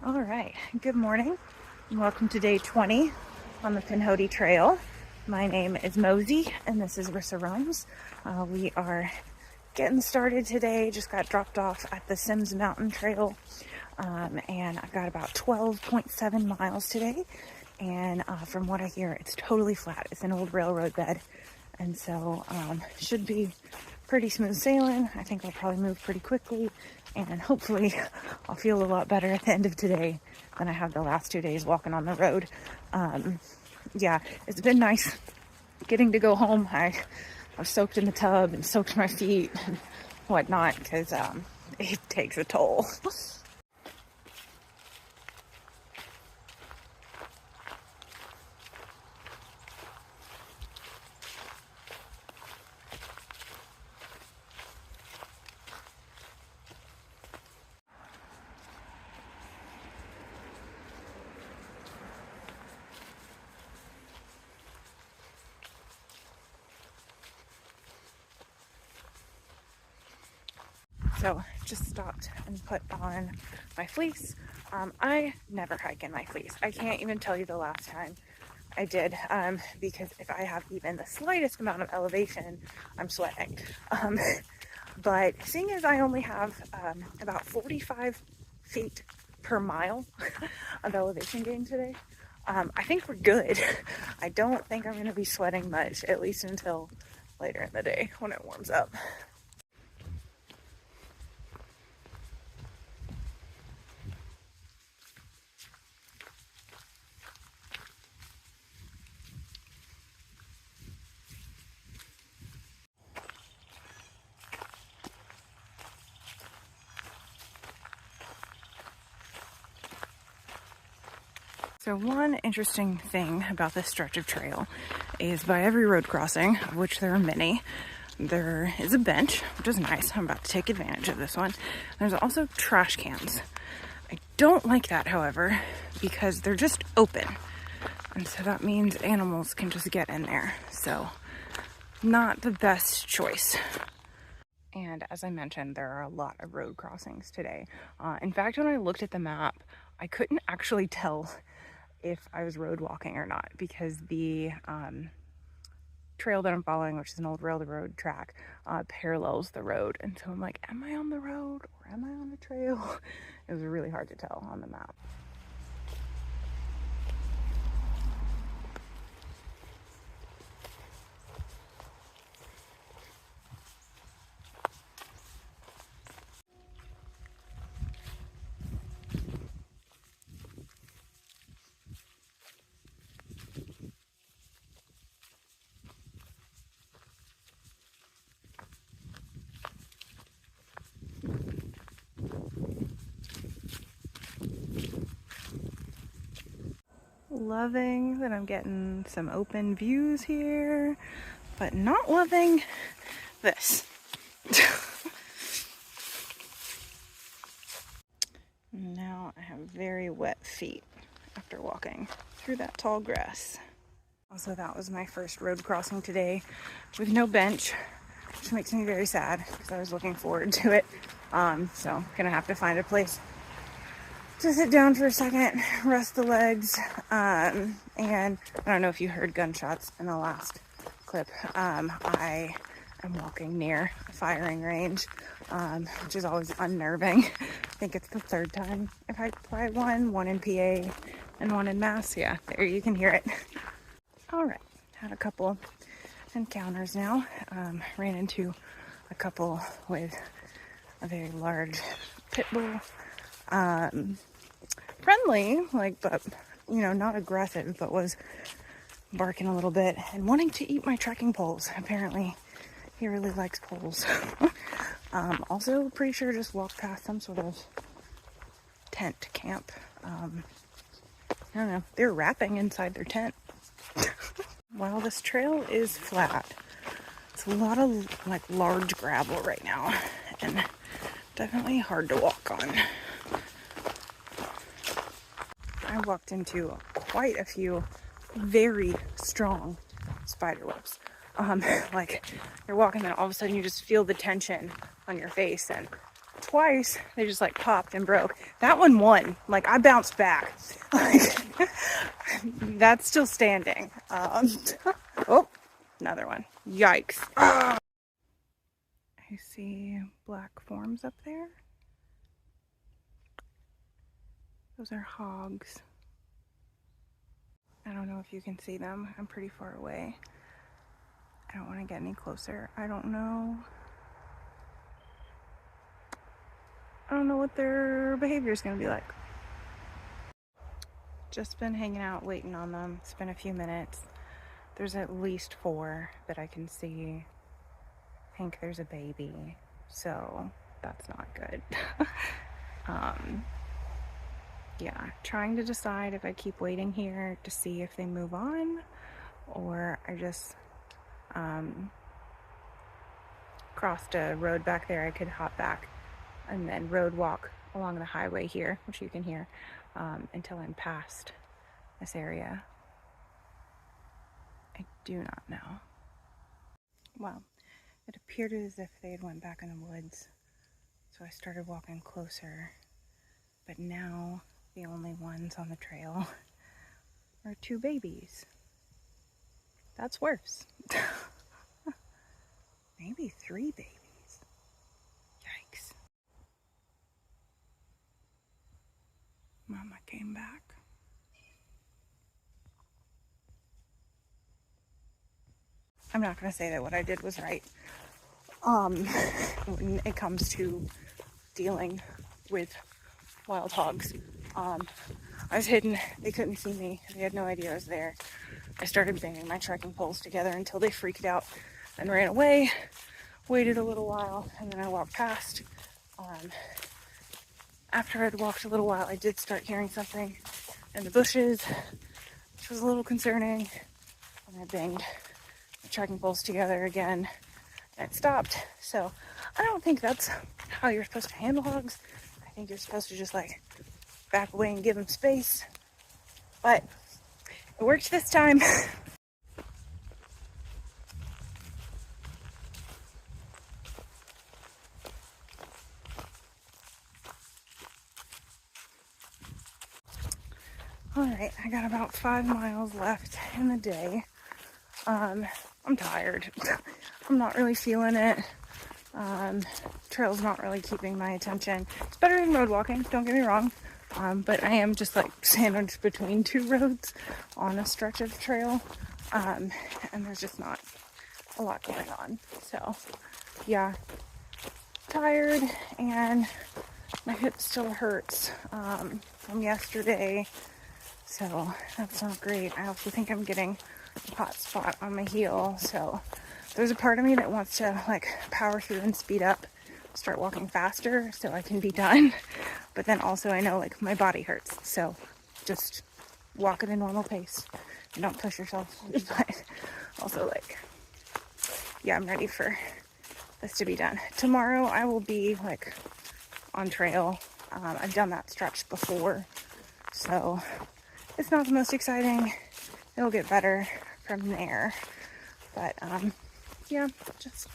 All right, good morning and welcome to day 20 on the Pinhoti Trail. My name is Mosey and this is Rissa Runs. We are getting started today, just got dropped off at the Sims Mountain Trail and I've got about 12.7 miles today, and from what I hear it's totally flat. It's an old railroad bed, and so should be pretty smooth sailing. I think I'll probably move pretty quickly, and hopefully I'll feel a lot better at the end of today than I have the last 2 days walking on the road. Yeah, it's been nice getting to go home. I've soaked in the tub and soaked my feet and whatnot because it takes a toll. So just stopped and put on my fleece. I never hike in my fleece. I can't even tell you the last time I did, because if I have even the slightest amount of elevation, I'm sweating. But seeing as I only have about 45 feet per mile of elevation gain today, I think we're good. I don't think I'm going to be sweating much, at least until later in the day when it warms up. So one interesting thing about this stretch of trail is by every road crossing, of which there are many, there is a bench, which is nice. I'm about to take advantage of this one. There's also trash cans. I don't like that, however, because they're just open. And so that means animals can just get in there. So not the best choice. And as I mentioned, there are a lot of road crossings today. In fact, when I looked at the map, I couldn't actually tell if I was road walking or not, because the trail that I'm following, which is an old railroad track, parallels the road. And so I'm like, am I on the road or am I on the trail? It was really hard to tell on the map. Loving that I'm getting some open views here, but not loving this. Now I have very wet feet after walking through that tall grass. Also, that was my first road crossing today with no bench, which makes me very sad because I was looking forward to it. So gonna have to find a place to sit down for a second, rest the legs, and I don't know if you heard gunshots in the last clip. I am walking near a firing range, which is always unnerving. I think it's the third time I've hiked by one in PA and one in Mass. Yeah, there you can hear it. All right, had a couple encounters now. Ran into a couple with a very large pit bull. Friendly, but not aggressive, but was barking a little bit and wanting to eat my trekking poles. Apparently he really likes poles. Also pretty sure just walked past some sort of tent camp. I don't know, they're wrapping inside their tent. While this trail is flat, it's a lot of large gravel right now and definitely hard to walk on. I walked into quite a few very strong spider webs. You're walking and all of a sudden you just feel the tension on your face, and twice, they just like popped and broke. That one won. Like I bounced back. Like that's still standing. Oh, another one. Yikes. I see black forms up there. Those are hogs. I don't know if you can see them. I'm pretty far away. I don't want to get any closer. I don't know what their behavior is going to be like. Just been hanging out, waiting on them. It's been a few minutes. There's at least 4 that I can see. I think there's a baby, so that's not good. Yeah, trying to decide if I keep waiting here to see if they move on, or I just crossed a road back there. I could hop back and then road walk along the highway here, which you can hear, until I'm past this area. I do not know. Well, it appeared as if they had went back in the woods, so I started walking closer, but now the only ones on the trail are 2 babies. That's worse. Maybe 3 babies. Yikes. Mama came back. I'm not going to say that what I did was right. When it comes to dealing with wild hogs. I was hidden. They couldn't see me. They had no idea I was there. I started banging my trekking poles together until they freaked out and ran away. Waited a little while, and then I walked past. After I'd walked a little while, I did start hearing something in the bushes, which was a little concerning. And I banged the trekking poles together again, and it stopped. So I don't think that's how you're supposed to handle hogs. I think you're supposed to just like back away and give them space. But it worked this time. Alright, I got about 5 miles left in the day. I'm tired. I'm not really feeling it. Trail's not really keeping my attention. It's better than road walking, don't get me wrong. But I am just like sandwiched between 2 roads on a stretch of trail. And there's just not a lot going on. So, yeah, tired, and my hip still hurts from yesterday. So that's not great. I also think I'm getting a hot spot on my heel. So there's a part of me that wants to like power through and speed up, start walking faster so I can be done. But then also I know like my body hurts. So just walk at a normal pace. Don't push yourself. But also like, yeah, I'm ready for this to be done. Tomorrow I will be like on trail. I've done that stretch before. So it's not the most exciting. It'll get better from there. But, yeah, just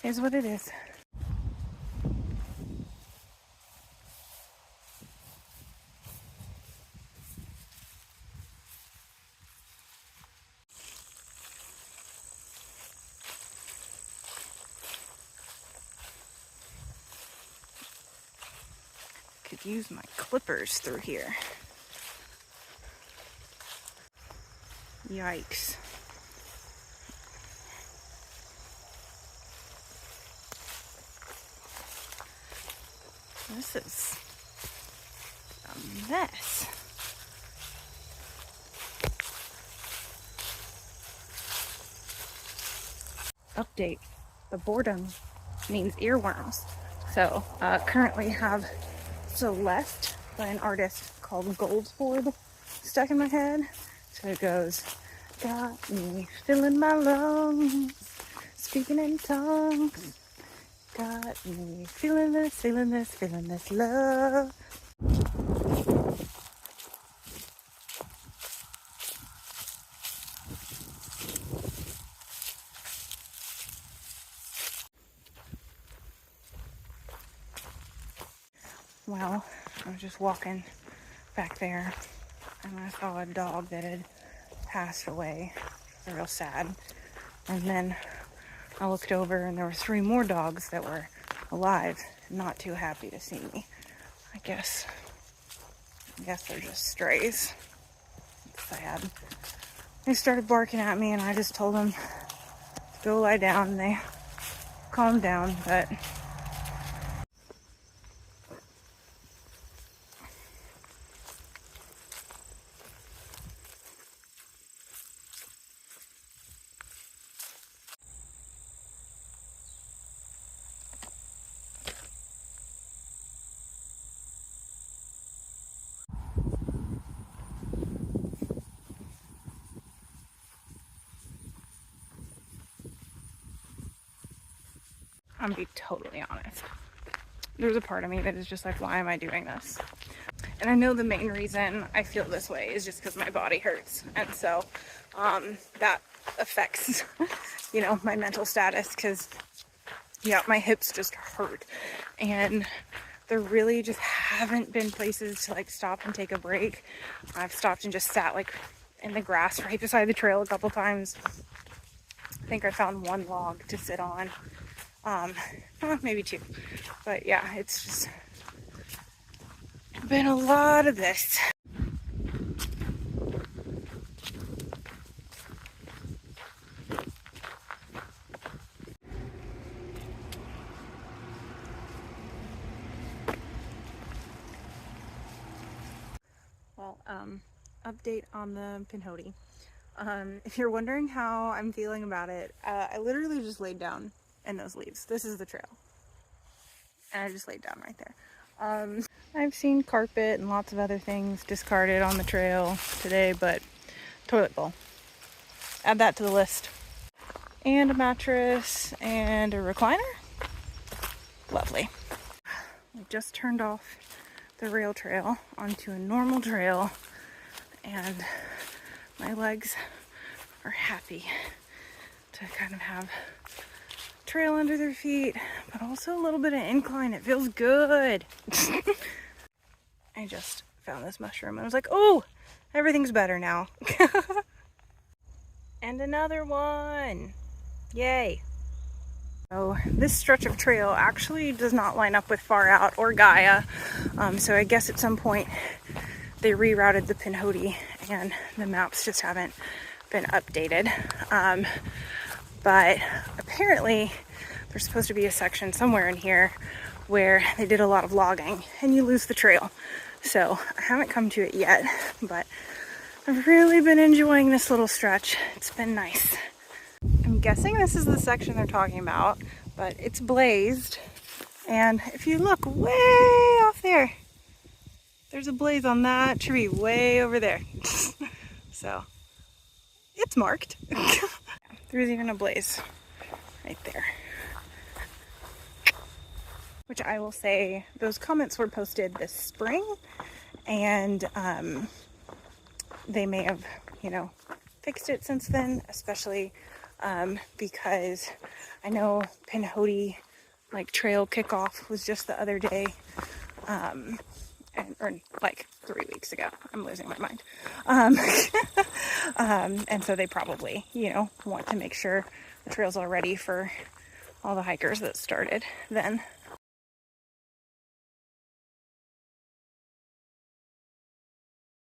is what it is. Could use my clippers through here. Yikes. This is a mess. Update. The boredom means earworms. So, currently have Celeste by an artist called Goldsboard stuck in my head. So it goes, got me filling my lungs, speaking in tongues. Got me feeling this love. Well, I was just walking back there and I saw a dog that had passed away. It was real sad. And then I looked over and there were 3 more dogs that were alive, not too happy to see me. I guess they're just strays. It's sad. They started barking at me and I just told them to go lie down and they calmed down, but I'm gonna be totally honest. There's a part of me that is just like, why am I doing this? And I know the main reason I feel this way is just because my body hurts. And so that affects, you know, my mental status because, yeah, my hips just hurt. And there really just haven't been places to like stop and take a break. I've stopped and just sat like in the grass right beside the trail a couple times. I think I found 1 log to sit on. Maybe 2. But yeah, it's just been a lot of this. Well, update on the Pinhoti. If you're wondering how I'm feeling about it, I literally just laid down in those leaves. This is the trail. And I just laid down right there. I've seen carpet and lots of other things discarded on the trail today, but toilet bowl. Add that to the list. And a mattress and a recliner. Lovely. I just turned off the rail trail onto a normal trail and my legs are happy to kind of have trail under their feet, but also a little bit of incline. It feels good. I just found this mushroom and I was like, oh, everything's better now. And another one. Yay. So this stretch of trail actually does not line up with Far Out or Gaia. So I guess at some point they rerouted the Pinhoti and the maps just haven't been updated. But apparently there's supposed to be a section somewhere in here where they did a lot of logging and you lose the trail. So I haven't come to it yet, but I've really been enjoying this little stretch. It's been nice. I'm guessing this is the section they're talking about, but it's blazed. And if you look way off there, there's a blaze on that tree way over there. So it's marked. There's even a blaze right there. Which I will say, those comments were posted this spring, and they may have, you know, fixed it since then, especially because I know Pinhoti like trail kickoff was just the other day, or like 3 weeks ago. I'm losing my mind. And so they probably, you know, want to make sure the trails are ready for all the hikers that started then.